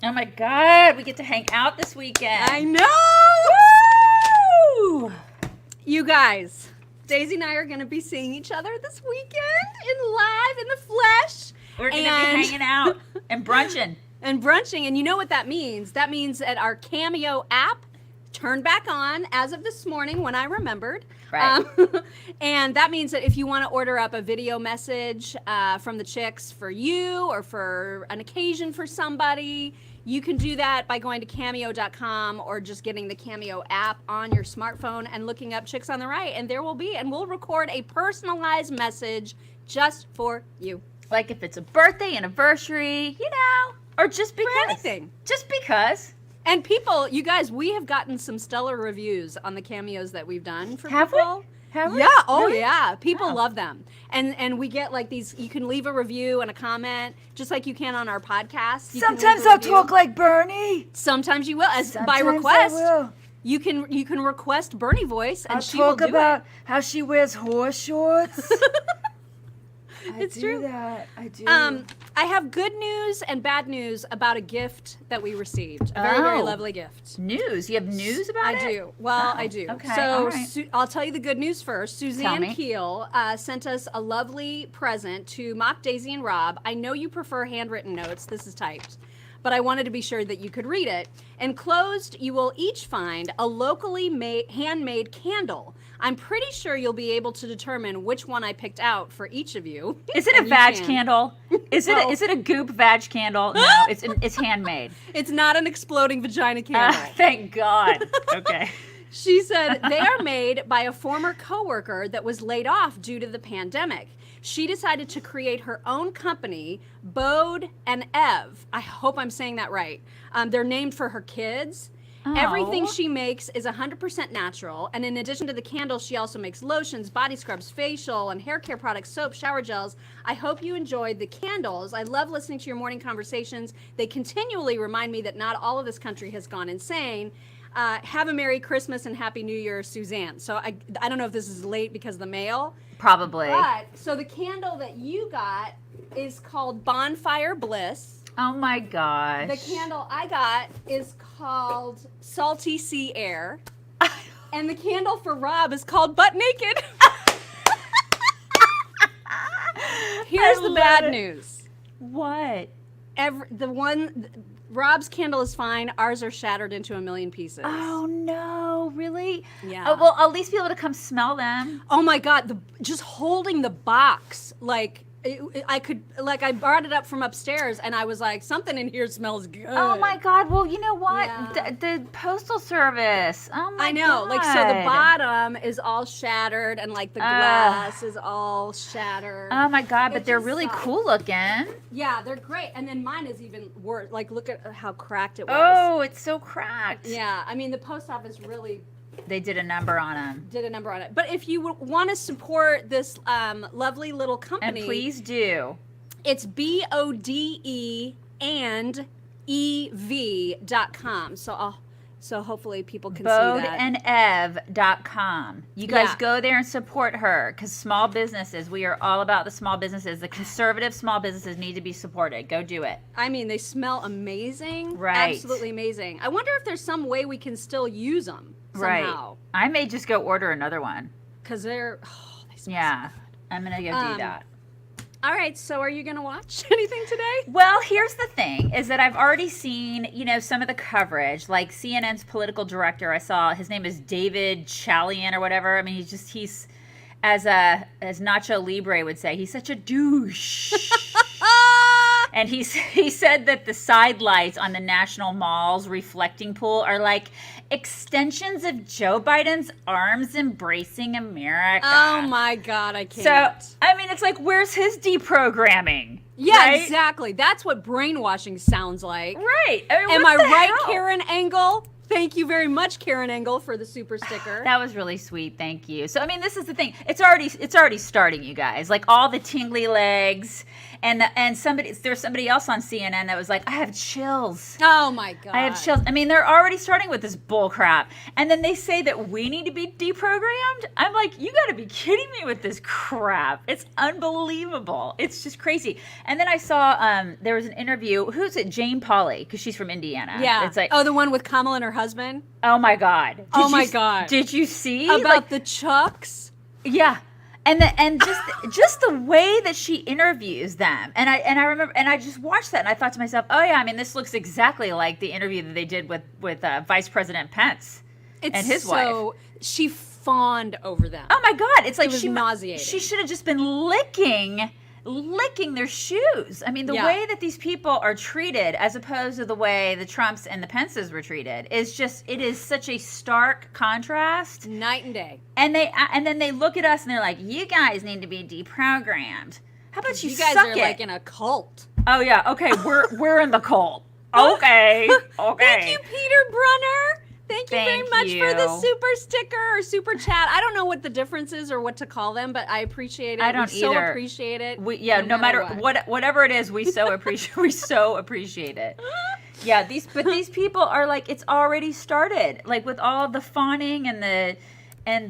Oh my God, we get to hang out this weekend. I know! Woo! You guys, Daisy and I are going to be seeing each other this weekend live in the flesh. We're going to be hanging out and brunching. And brunching, and you know what that means? That means that our Cameo app turned back on as of this morning when I remembered. Right. And that means that if you want to order up a video message from the chicks for you or for an occasion for somebody, you can do that by going to cameo.com or just getting the Cameo app on your smartphone and looking up Chicks on the Right, and there will be, and we'll record a personalized message just for you. Like if it's a birthday, anniversary, you know, or just because. For anything. Just because. And people, you guys, we have gotten some stellar reviews on the cameos that we've done for Have people. we? Have we? Yeah, oh Really? yeah. People Oh. love them. And we get like these, you can leave a review and a comment, just like you can on our podcast. You can leave Sometimes a I'll review. talk like Bernie. Sometimes you will, as by Sometimes request. I will. You can request Bernie voice and I'll she will talk do about how she wears horse shorts. It's I do true. that. I do. I have good news and bad news about a gift that we received. A very, very Oh. lovely gift. News. You have news about it? I do. Well, Oh, I do. okay, So all right. I'll tell you the good news first. Suzanne me. Keel sent us a lovely present to Mock, Daisy, and Rob. I know you prefer handwritten notes. This is typed. But I wanted to be sure that you could read it. Enclosed, you will each find a locally handmade candle. I'm pretty sure you'll be able to determine which one I picked out for each of you. Is it a And you vag can. candle? Is it No. is it a goop vag candle? No, it's handmade. It's not an exploding vagina candle. Thank God. Okay. She said they are made by a former coworker that was laid off due to the pandemic. She decided to create her own company, Bode and Ev. I hope I'm saying that right. They're named for her kids. Everything Oh. she makes is 100% natural, and in addition to the candles, she also makes lotions, body scrubs, facial and hair care products, soap, shower gels. I hope you enjoyed the candles. I love listening to your morning conversations. They continually remind me that not all of this country has gone insane. Have a Merry Christmas and Happy New Year, Suzanne. So I don't know if this is late because of the mail. Probably. But, so the candle that you got is called Bonfire Bliss. Oh my gosh. The candle I got is called Salty Sea Air. And the candle for Rob is called Butt Naked. Here's I the love bad it. news. What? Rob's candle is fine. Ours are shattered into a million pieces. Oh no, really? Yeah. Oh, well, I'll at least be able to come smell them. Oh my God! Just holding the box, like I brought it up from upstairs, and I was like, something in here smells good. Oh my God. Well, you know what? Yeah. The postal service. Oh my God. I know, like so the bottom is all shattered, and like the glass is all shattered. Oh my God, but It they're just really sucks. cool looking. Yeah, they're great, and then mine is even worse. Like, look at how cracked it was. Oh, it's so cracked. Yeah, I mean the post office really They did a number on them. did a number on it. But if you want to support this lovely little company, And please do. it's BODE and EV.com. So hopefully people can see that. Bodeandev.com. You guys Yeah. go there and support her because small businesses, we are all about the small businesses. The conservative small businesses need to be supported. Go do it. I mean, they smell amazing. Right. Absolutely amazing. I wonder if there's some way we can still use them somehow. Right. I may just go order another one. Because they smell Yeah. so good. I'm going to go do that. All right, so are you going to watch anything today? Well, here's the thing, is that I've already seen, some of the coverage, like CNN's political director, I saw, his name is David Chalian or whatever. I mean, he's as Nacho Libre would say, he's such a douche. And he said that the side lights on the National Mall's reflecting pool are like extensions of Joe Biden's arms embracing America. Oh my God, I can't. So, I mean, it's like, where's his deprogramming? Yeah, right? exactly. That's what brainwashing sounds like. Right. I mean, Am what I the right, hell? Karen Angle? Thank you very much, Karen Engel, for the super sticker. That was really sweet. Thank you. So, I mean, this is the thing. It's already starting, you guys. Like all the tingly legs, and there's somebody else on CNN that was like, I have chills. Oh my God. I have chills. I mean, they're already starting with this bull crap. And then they say that we need to be deprogrammed. I'm like, you got to be kidding me with this crap. It's unbelievable. It's just crazy. And then I saw there was an interview. Who's it? Jane Pauley, because she's from Indiana. Yeah. It's like, oh, the one with Kamala and her husband? oh my God. God. Did you see? About the Chucks? Yeah. And just the way that she interviews them, and I remember, and I just watched that, and I thought to myself, oh yeah, I mean, this looks exactly like the interview that they did with Vice President Pence and his wife. She fawned over them. Oh my God, it's like it was nauseating. She should have just been licking their shoes. I mean, the way that these people are treated, as opposed to the way the Trumps and the Pences were treated, it is such a stark contrast. Night and day. And then they look at us and they're like, you guys need to be deprogrammed. How about you guys suck are it? like in a cult. Oh yeah, okay, we're in the cult. Okay. Thank you, Peter Brunner. Thank you very much for the super sticker or super chat. I don't know what the difference is or what to call them, but I appreciate it. I don't we so either. appreciate it. No matter whatever it is, we so appreciate it. Yeah, these people are like, it's already started. Like with all the fawning and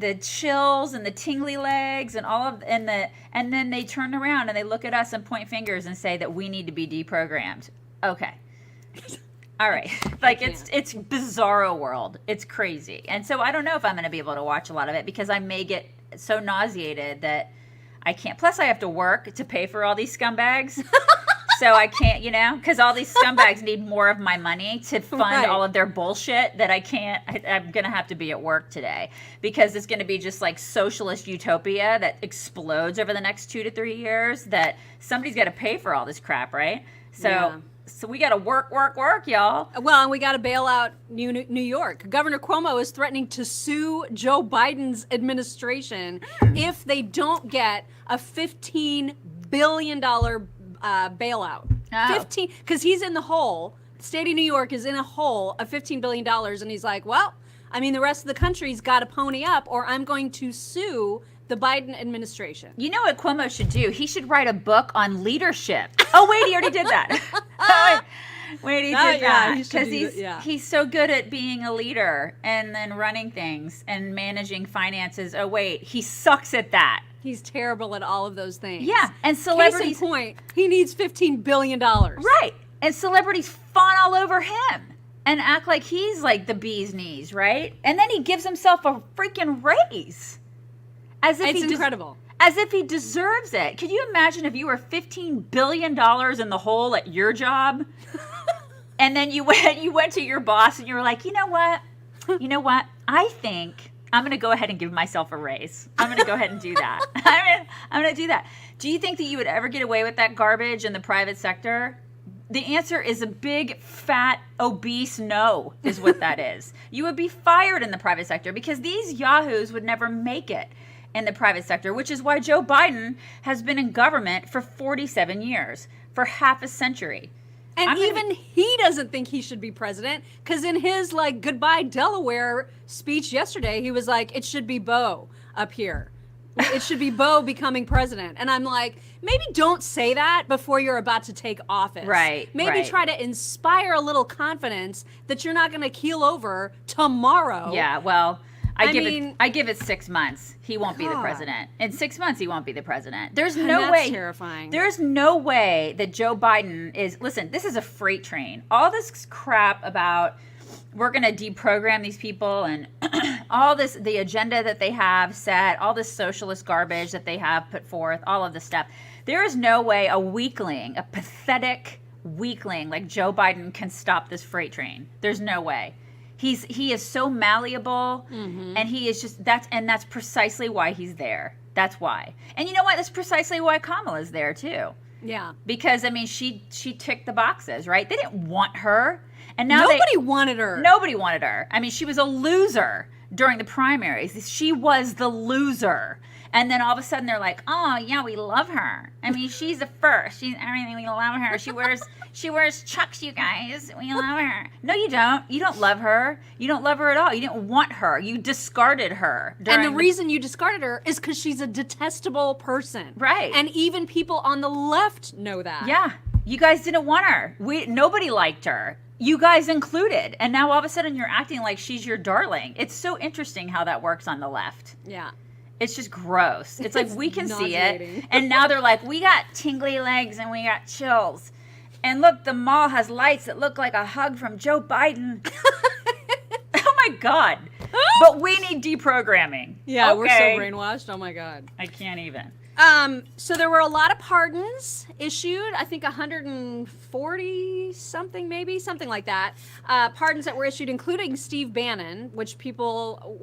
the chills and the tingly legs and and then they turn around and they look at us and point fingers and say that we need to be deprogrammed. Okay. All right. Like it's bizarro world. It's crazy. And so I don't know if I'm going to be able to watch a lot of it because I may get so nauseated that I can't. Plus I have to work to pay for all these scumbags. So I can't, because all these scumbags need more of my money to fund all of their bullshit that I can't. I'm going to have to be at work today because it's going to be just like socialist utopia that explodes over the next 2 to 3 years that somebody's got to pay for all this crap, right? So we got to work, y'all. Well, and we got to bail out New York. Governor Cuomo is threatening to sue Joe Biden's administration if they don't get a $15 billion bailout. Oh. 15, because he's in the hole. The state of New York is in a hole of $15 billion, and he's like, well, I mean, the rest of the country's got to pony up, or I'm going to sue the Biden administration. You know what Cuomo should do? He should write a book on leadership. Oh, wait, he already did that. Wait, he did that. Because he's so good at being a leader and then running things and managing finances. Oh, wait, he sucks at that. He's terrible at all of those things. Yeah, and celebrities... Case in point, he needs $15 billion. Right, and celebrities fawn all over him and act like he's like the bee's knees, right? And then he gives himself a freaking raise. As if it's incredible. As if he deserves it. Could you imagine if you were $15 billion in the hole at your job? And then you went to your boss and you were like, you know what? I think I'm going to go ahead and give myself a raise. I'm going to go ahead and do that. I'm going to do that. Do you think that you would ever get away with that garbage in the private sector? The answer is a big, fat, obese no, is what that is. You would be fired in the private sector because these yahoos would never make it in the private sector, which is why Joe Biden has been in government for 47 years, for half a century. And even he doesn't think he should be president, because in his Goodbye Delaware speech yesterday, he was like, it should be Beau up here. It should be Beau becoming president. And I'm like, maybe don't say that before you're about to take office. Right. Maybe try to inspire a little confidence that you're not going to keel over tomorrow. Yeah, well, I give it 6 months. He won't be the president. In 6 months, he won't be the president. There's no way. That's terrifying. There's no way that Joe Biden is. Listen, this is a freight train. All this crap about we're going to deprogram these people and all this, the agenda that they have set, all this socialist garbage that they have put forth, all of this stuff. There is no way a weakling, a pathetic weakling like Joe Biden can stop this freight train. There's no way. He is so malleable, and he is just that's precisely why he's there. That's why. And you know what? That's precisely why Kamala's there too. Yeah. Because I mean, she ticked the boxes, right? They didn't want her, and now nobody wanted her. Nobody wanted her. I mean, she was a loser during the primaries. She was the loser, And then all of a sudden they're like, oh yeah, we love her. I mean, she's the first. She's everything. We love her. She wears Chucks, you guys. We love her. No, you don't. You don't love her. You don't love her at all. You didn't want her. You discarded her. And the reason you discarded her is because she's a detestable person. Right. And even people on the left know that. Yeah. You guys didn't want her. Nobody liked her. You guys included. And now all of a sudden you're acting like she's your darling. It's so interesting how that works on the left. Yeah. It's just gross. It's like we can see it. And now they're like, we got tingly legs and we got chills. And look, the mall has lights that look like a hug from Joe Biden. Oh my God. But we need deprogramming. Yeah, okay. We're so brainwashed. Oh my God. I can't even. So there were a lot of pardons issued. I think 140 something, maybe something like that. Pardons that were issued, including Steve Bannon, which people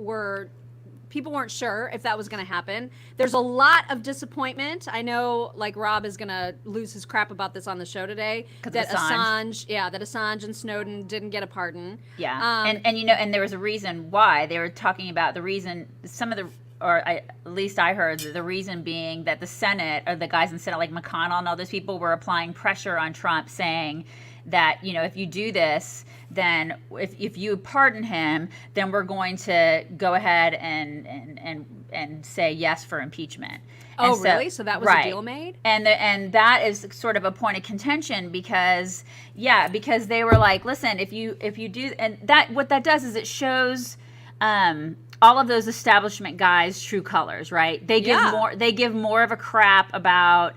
weren't sure if that was going to happen. There's a lot of disappointment. I know, like, Rob is going to lose his crap about this on the show today. That Assange and Snowden didn't get a pardon. Yeah, and there was a reason why. They were talking about the reason. At least I heard the reason being that the Senate, or the guys in the Senate like McConnell and all those people, were applying pressure on Trump, saying that, if you do this, then if you pardon him, then we're going to go ahead and say yes for impeachment. Oh, really? So that was a deal made? And that is sort of a point of contention because they were like, listen, if you do, and that what that does is it shows all of those establishment guys' true colors, right? They give more of a crap about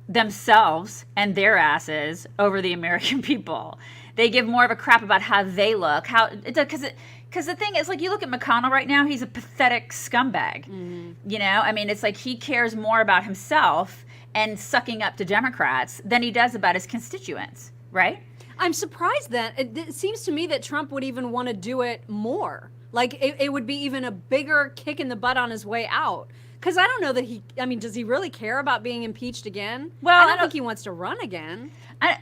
themselves and their asses over the American people. They give more of a crap about how they look, because the thing is, like, you look at McConnell right now, he's a pathetic scumbag. Mm-hmm. I mean, it's like he cares more about himself and sucking up to Democrats than he does about his constituents, right? I'm surprised that it seems to me that Trump would even want to do it more. Like, it would be even a bigger kick in the butt on his way out. Because I don't know that does he really care about being impeached again? Well, I don't think he wants to run again. I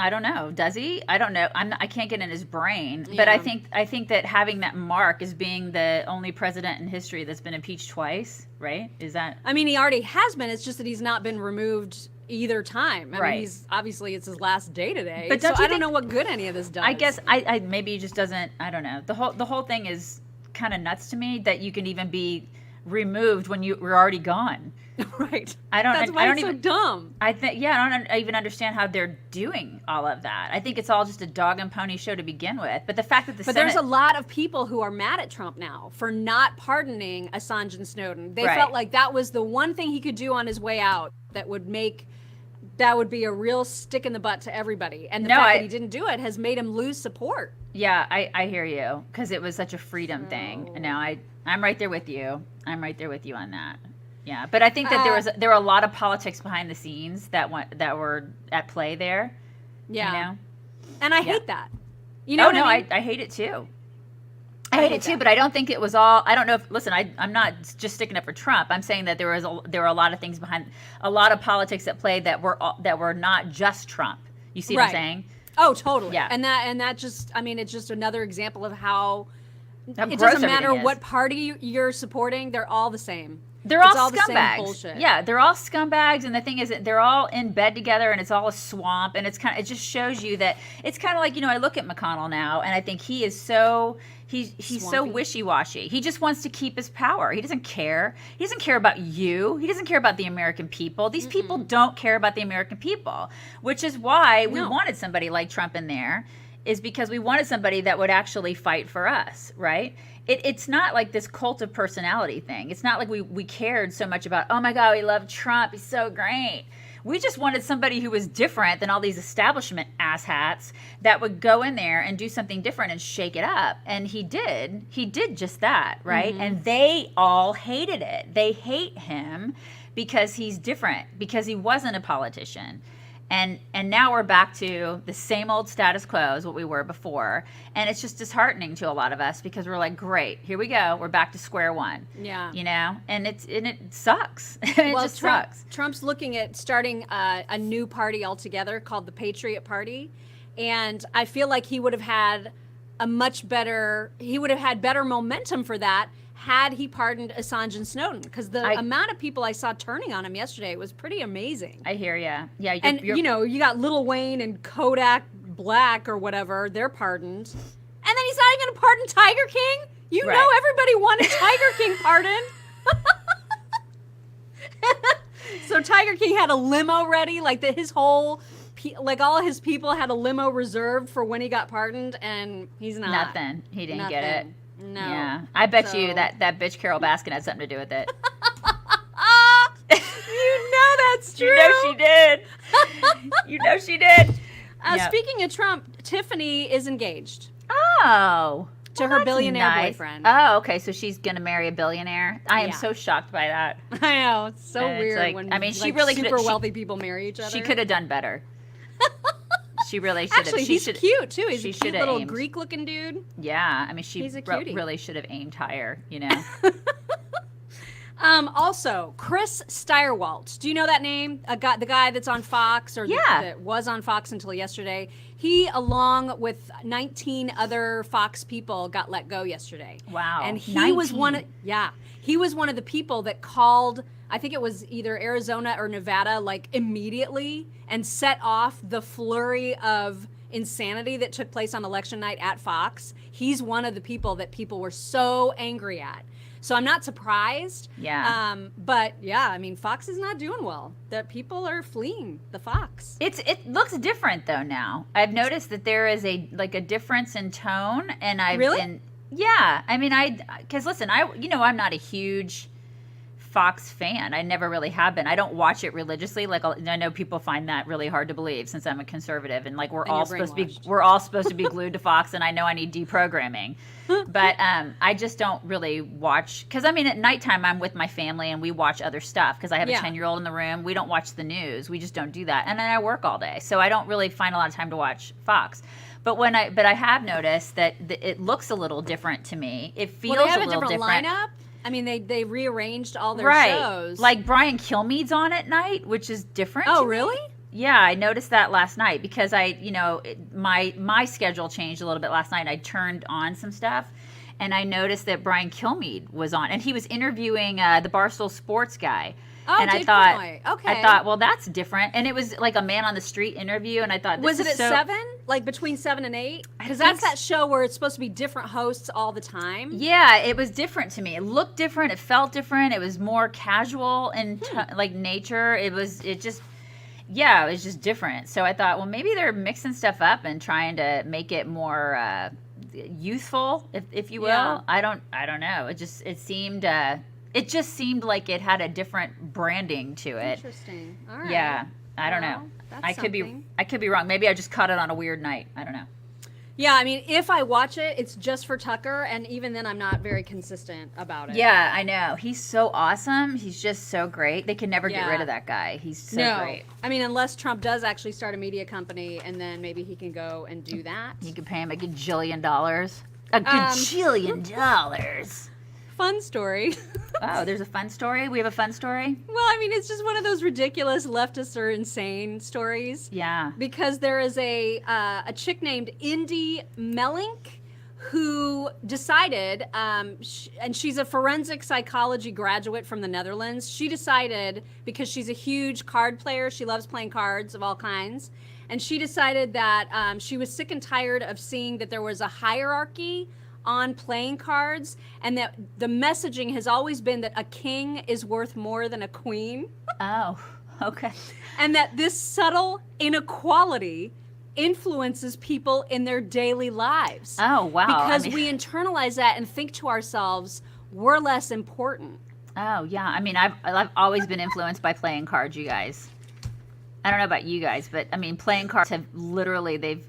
don't know. Does he? I don't know. I can't get in his brain. But I think that having that mark as being the only president in history that's been impeached twice, right? Is that? I mean, he already has been. It's just that he's not been removed either time. I mean, it's his last day today. But I don't know what good any of this does. I guess maybe he just doesn't. I don't know. The whole thing is kind of nuts to me that you can even be removed when you were already gone. Right. That's why it's so dumb. I don't even understand how they're doing all of that. I think it's all just a dog and pony show to begin with. But the fact that there's a lot of people who are mad at Trump now for not pardoning Assange and Snowden. They felt like that was the one thing he could do on his way out that would be a real stick in the butt to everybody. And the fact that he didn't do it has made him lose support. Yeah, I hear you, because it was such a freedom thing. Now I'm right there with you. I'm right there with you on that. Yeah, but I think that there were a lot of politics behind the scenes that were at play there. Yeah, and I hate that. You know? I hate it too. I hate it too, but I don't think it was all. I don't know if. Listen, I'm not just sticking up for Trump. I'm saying that there were a lot of things behind, a lot of politics at play that were not just Trump. You see what I'm saying? Oh, totally. Yeah. And that just, it's just another example of how it gross doesn't matter everything is. what party you're supporting; they're all the same. They're all all scumbags. The same bullshit. Yeah, they're all scumbags, and the thing is that they're all in bed together, and it's all a swamp, and it just shows you that it's kind of like, I look at McConnell now, and I think he is so he's so wishy-washy. He just wants to keep his power. He doesn't care. He doesn't care about you. He doesn't care about the American people. These people don't care about the American people, which is why we wanted somebody like Trump in there, is because we wanted somebody that would actually fight for us, right? It's not like this cult of personality thing. It's not like we cared so much about, oh my God, we love Trump, he's so great. We just wanted somebody who was different than all these establishment asshats that would go in there and do something different and shake it up. And he did just that, right? And they all hated it. They hate him because he's different, because he wasn't a politician. And now we're back to the same old status quo as what we were before. And it's just disheartening to a lot of us, because we're like, great, here we go. We're back to square one. Yeah. And it sucks. It just sucks. Betr's looking at starting a new party altogether called the Patriot Party. And I feel like he would have had better momentum for that had he pardoned Assange and Snowden, because the amount of people I saw turning on him yesterday was pretty amazing. I hear ya. Yeah, and you know, you got Lil Wayne and Kodak Black or whatever, they're pardoned, and then he's not even going to pardon Tiger King. You know, everybody wanted Tiger King pardoned. So Tiger King had a limo ready, like his whole, like all his people had a limo reserved for when he got pardoned, and he's not. Nothing. He didn't get it. No. Yeah. I bet you that bitch Carol Baskin had something to do with it. You know that's true. You know she did. You know she did. Yep. Speaking of Trump, Tiffany is engaged. Oh. To her billionaire boyfriend. Oh, okay. So she's going to marry a billionaire. I am so shocked by that. I know. It's so weird like, when she really super wealthy people marry each other. She could have done better. She really should have. Actually, he's cute, too. He's a cute little aimed. Greek-looking dude. Yeah. I mean, He's a cutie. really should have aimed higher, you know? Also, Chris Stirewalt. Do you know that name? The guy that's on Fox, or that was on Fox until yesterday. He, along with 19 other Fox people, got let go yesterday. Wow. And he was one of the people that called, I think it was either Arizona or Nevada, like immediately, and set off the flurry of insanity that took place on election night at Fox. He's one of the people that people were so angry at. So I'm not surprised. Yeah. But yeah, I mean, Fox is not doing well. That people are fleeing the Fox. It looks different though now. I've noticed that there is a difference in tone, and yeah. I mean, because listen, I'm not a huge Fox fan. I never really have been. I don't watch it religiously. Like, I know people find that really hard to believe since I'm a conservative, and like we're all supposed to be glued to Fox, and I know I need deprogramming. But I just don't really watch, because I mean at nighttime I'm with my family and we watch other stuff, because I have a 10-year-old in the room. We don't watch the news. We just don't do that. And then I work all day, so I don't really find a lot of time to watch Fox. But I have noticed that it looks a little different to me. It feels they have a little different. Lineup. I mean, they rearranged all their shows. Like Brian Kilmeade's on at night, which is different. Oh, really? Yeah, I noticed that last night because my schedule changed a little bit last night. And I turned on some stuff, and I noticed that Brian Kilmeade was on, and he was interviewing the Barstool Sports guy. Oh, and Dave I okay. thought, well, that's different. And it was like a man on the street interview, and I thought, was it at 7? Like between 7 and 8? Because that's that show where it's supposed to be different hosts all the time. Yeah, it was different to me. It looked different. It felt different. It was more casual in like nature. It was just different. So I thought, well, maybe they're mixing stuff up and trying to make it more youthful, if you will. Yeah. I don't know. It just seemed like it had a different branding to it. Interesting. All right. Yeah, I don't know. I could be wrong. Maybe I just caught it on a weird night. I don't know. Yeah, I mean, if I watch it, it's just for Tucker, and even then I'm not very consistent about it. Yeah, I know. He's so awesome. He's just so great. They can never get rid of that guy. He's so great. I mean, unless Trump does actually start a media company, and then maybe he can go and do that. You could pay him $1 gajillion. $1 gajillion. Fun story. Oh, there's a fun story? We have a fun story? Well, I mean, it's just one of those ridiculous leftists are insane stories. Yeah. Because there is a chick named Indy Mellink who decided, and she's a forensic psychology graduate from the Netherlands. She decided, because she's a huge card player, she loves playing cards of all kinds, and she decided that she was sick and tired of seeing that there was a hierarchy on playing cards, and that the messaging has always been that a king is worth more than a queen. Oh, okay. And that this subtle inequality influences people in their daily lives. Oh, wow. Because we internalize that and think to ourselves, we're less important. Oh, yeah. I mean, I've always been influenced by playing cards, you guys. I don't know about you guys, but I mean, playing cards have literally, they've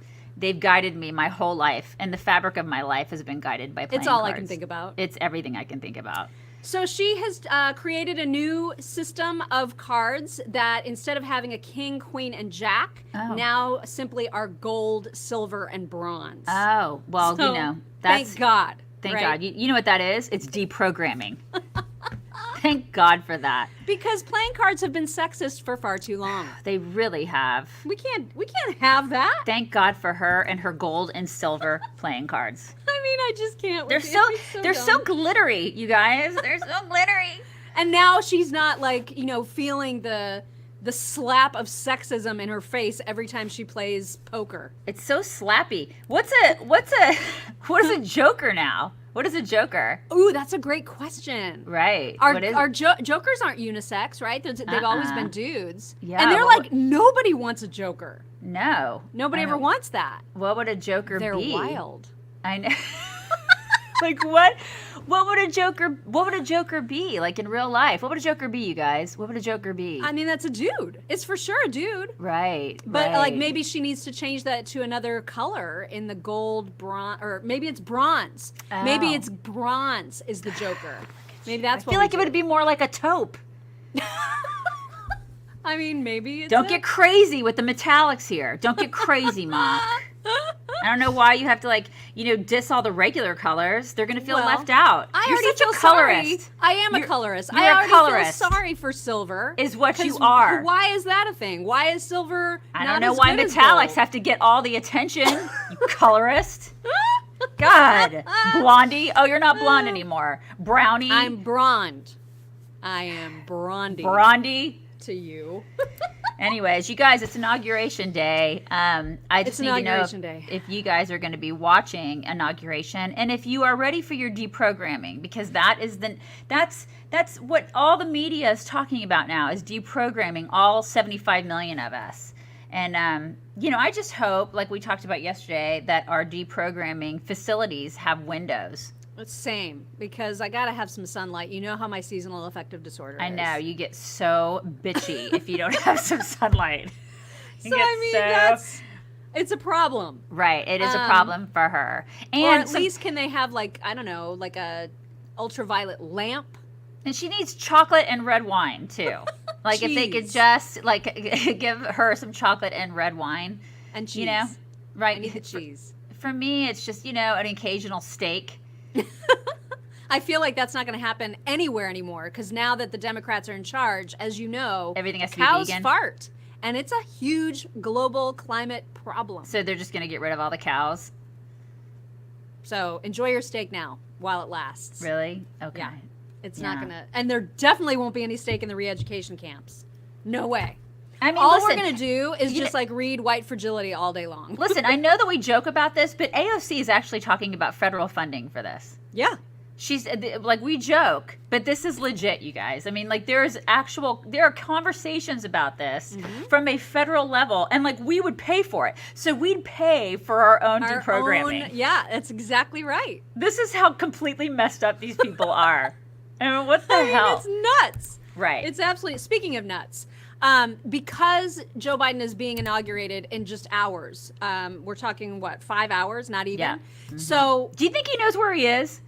guided me my whole life, and the fabric of my life has been guided by playing cards. It's all I can think about. It's everything I can think about. So she has created a new system of cards that instead of having a king, queen, and jack, now simply are gold, silver, and bronze. Oh, well, so, that's... Thank God. Thank God. You know what that is? It's deprogramming. Thank God for that. Because playing cards have been sexist for far too long. They really have. We can't have that. Thank God for her and her gold and silver playing cards. I mean, I just can't. They're with so it. they're so dumb. glittery, you guys. They're so glittery. And now she's not like, feeling the slap of sexism in her face every time she plays poker. It's so slappy. What is a joker now? What is a joker? Ooh, that's a great question. Right. Our jokers aren't unisex, right? They've always been dudes. Yeah, And they're like, nobody wants a joker. No. Nobody ever wants that. What would a joker They're be? wild. I know. Like what would a joker be like in real life? What would a joker be, you guys? What would a joker be? I mean, that's a dude. It's for sure a dude. Right. But right. like maybe she needs to change that to another color in the gold bronze, or maybe it's bronze. Oh. Maybe it's bronze is the Joker. Maybe that's I feel like it would be more like a taupe. I mean, maybe it's Don't get crazy with the metallics here. Don't get crazy, Mock. I don't know why you have to diss all the regular colors. They're going to feel left out. You're already such feel a colorist. Sorry. I am a colorist. You're I a already colorist. feel sorry for silver. Is what you are. Why is that a thing? Why is silver I not don't know as why good as metallics gold? have to get all the attention, you colorist. God. Blondie. Oh, you're not blonde anymore. Brownie. I'm blonde. I am Brondy Brondy. to you. Anyways, you guys, it's Inauguration Day. I just need to know if you guys are going to be watching Inauguration, and if you are ready for your deprogramming, because that's what all the media is talking about now, is deprogramming all 75 million of us. And I just hope, like we talked about yesterday, that our deprogramming facilities have windows. It's same, because I gotta have some sunlight. You know how my seasonal affective disorder is. I know, you get so bitchy if you don't have some sunlight. So I mean, it's a problem. Right, it is a problem for her. And or at least can they have like a ultraviolet lamp? And she needs chocolate and red wine too. Like if they could just give her some chocolate and red wine And cheese. Right. I need the cheese. For me, it's just an occasional steak. I feel like that's not going to happen anywhere anymore, because now that the Democrats are in charge, as you know, everything has to cows be vegan. fart, and it's a huge global climate problem. So they're just going to get rid of all the cows. So enjoy your steak now while it lasts. Really? Okay. Yeah. It's not going to, and there definitely won't be any steak in the re-education camps. No way. I mean, all listen, we're going to do is just read White Fragility all day long. Listen, I know that we joke about this, but AOC is actually talking about federal funding for this. Yeah. She's we joke, but this is legit, you guys. I mean, there are conversations about this from a federal level, and we would pay for it. So we'd pay for our own deprogramming. Yeah, that's exactly right. This is how completely messed up these people are. I mean, what the hell? It's nuts. Right. It's absolutely, speaking of nuts, because Joe Biden is being inaugurated in just hours, we're talking, 5 hours? Not even? Yeah. So. Do you think he knows where he is?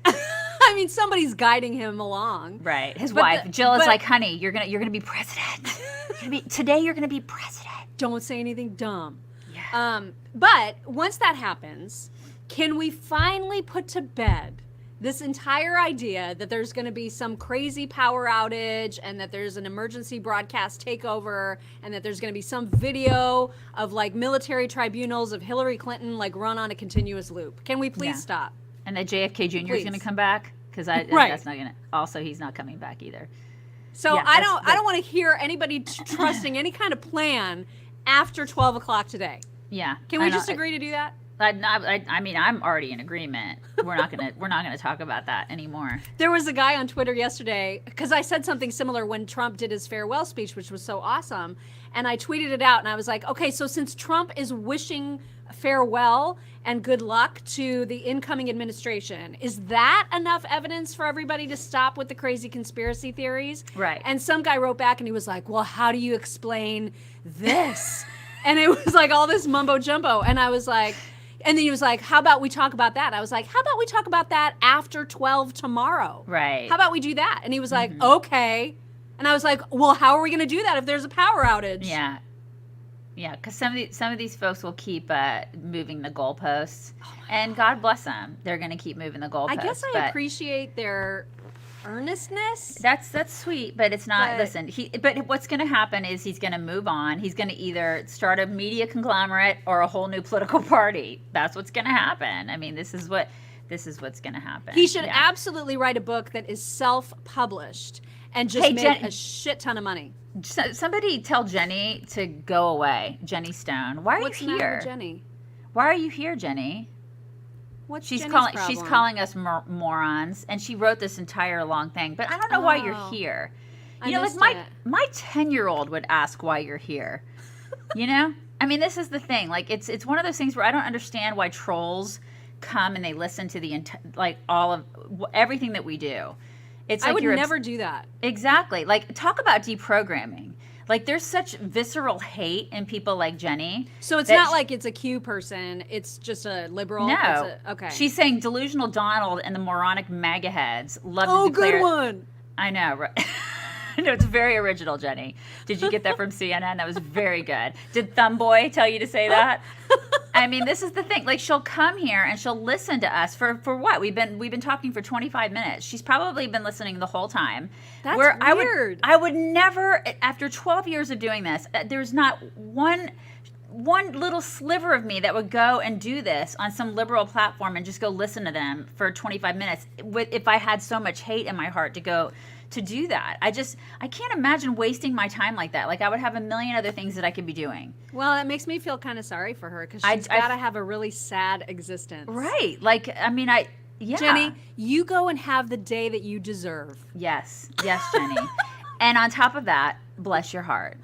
I mean, somebody's guiding him along. Right. His wife, Jill, is like, honey, you're gonna be president. Today you're gonna be president. Don't say anything dumb. Yeah. But once that happens, can we finally put to bed this entire idea that there's going to be some crazy power outage, and that there's an emergency broadcast takeover, and that there's going to be some video of military tribunals of Hillary Clinton run on a continuous loop? Can we please stop? And that JFK Jr. is going to come back? Because that's not going to. Also, he's not coming back either. So yeah, I don't want to hear anybody trusting any kind of plan after 12 o'clock today. Yeah. Can we just agree to do that? I mean, I'm already in agreement. We're not gonna talk about that anymore. There was a guy on Twitter yesterday, because I said something similar when Trump did his farewell speech, which was so awesome, and I tweeted it out, and I was like, okay, so since Trump is wishing farewell and good luck to the incoming administration, is that enough evidence for everybody to stop with the crazy conspiracy theories? Right. And some guy wrote back and he was like, well, how do you explain this? And it was all this mumbo jumbo, and I was like, and then he was like, how about we talk about that? I was like, how about we talk about that after 12 tomorrow? Right. How about we do that? And he was like, okay. And I was like, well, how are we going to do that if there's a power outage? Yeah. Yeah, because some of these folks will keep moving the goalposts. And God bless them. They're going to keep moving the goalposts. I guess I appreciate their earnestness. That's sweet, but it's not. Listen, but what's going to happen is he's going to move on. He's going to either start a media conglomerate or a whole new political party. That's what's going to happen. I mean, this is what this is what's going to happen. He should Yeah. absolutely write a book that is self-published and just Hey, make a shit ton of money. Somebody tell Jenny to go away. Jenny Stone. Why are What's the you matter here? with Jenny? Why are you here, Jenny? What's She's Jenny's calling. problem? She's calling us morons, and she wrote this entire long thing. But I don't know why you're Oh. here. I You know, like missed my it. my 10-year-old would ask why you're here. You know, I mean, this is the thing. Like, it's one of those things where I don't understand why trolls come and they listen to the like all of everything that we do. It's like I would you're never do that. exactly like talk about deprogramming. Like, there's such visceral hate in people like Jenny. So it's that not like it's a Q person. It's just a liberal. No. Okay. She's saying delusional Donald and the moronic MAGA heads love oh, to declare. good one. I know, right? No, it's very original, Jenny. Did you get that from CNN? That was very good. Did Thumbboy tell you to say that? I mean, this is the thing. Like, she'll come here and she'll listen to us for what? We've been talking for 25 minutes. She's probably been listening the whole time. That's weird. I would never, after 12 years of doing this, there's not one little sliver of me that would go and do this on some liberal platform and just go listen to them for 25 minutes if I had so much hate in my heart to do that. I can't imagine wasting my time like that. Like, I would have a million other things that I could be doing. Well, that makes me feel kind of sorry for her because she's got to have a really sad existence. Right. Like, I mean, yeah. Jenny, you go and have the day that you deserve. Yes, Jenny. And on top of that, bless your heart.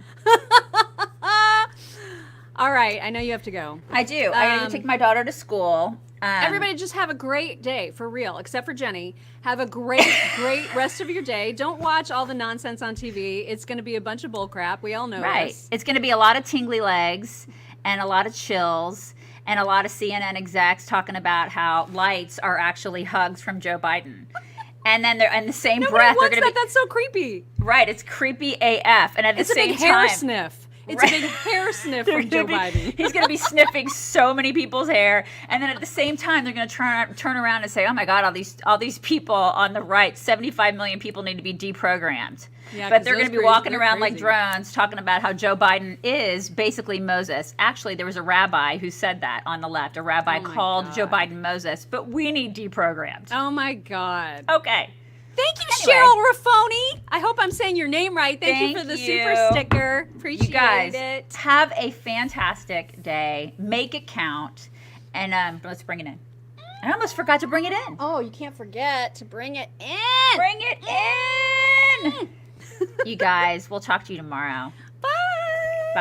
All right, I know you have to go. I do. I got to take my daughter to school. Everybody just have a great day, for real, except for Jenny. Have a great, great rest of your day. Don't watch all the nonsense on TV. It's going to be a bunch of bull crap. We all know Right. this. It's going to be a lot of tingly legs and a lot of chills and a lot of CNN execs talking about how lights are actually hugs from Joe Biden. And then they're in the same Nobody breath they're wants going to that. That's so creepy. be right. It's creepy AF. And at the It's a same big hair time, sniff. It's Right. a big hair sniff they're from Joe gonna Biden. He's going to be sniffing so many people's hair, and then at the same time, they're going to turn around and say, "Oh my God, all these people on the right, 75 million people need to be deprogrammed." Yeah, but 'cause they're going to those be walking they're around like crazy. drones, talking about how Joe Biden is basically Moses. Actually, there was a rabbi who said that on the left. A rabbi Oh my called God. Joe Biden Moses, but we need deprogrammed. Oh, my God. Okay. Thank you, Anyway. Cheryl Raffoni. I hope I'm saying your name right. Thank you for the Thank super you. sticker. Appreciate You guys it. have a fantastic day. Make it count, and let's bring it in. I almost forgot to bring it in. Oh, you can't forget to bring it in. Bring it in. You guys, we'll talk to you tomorrow.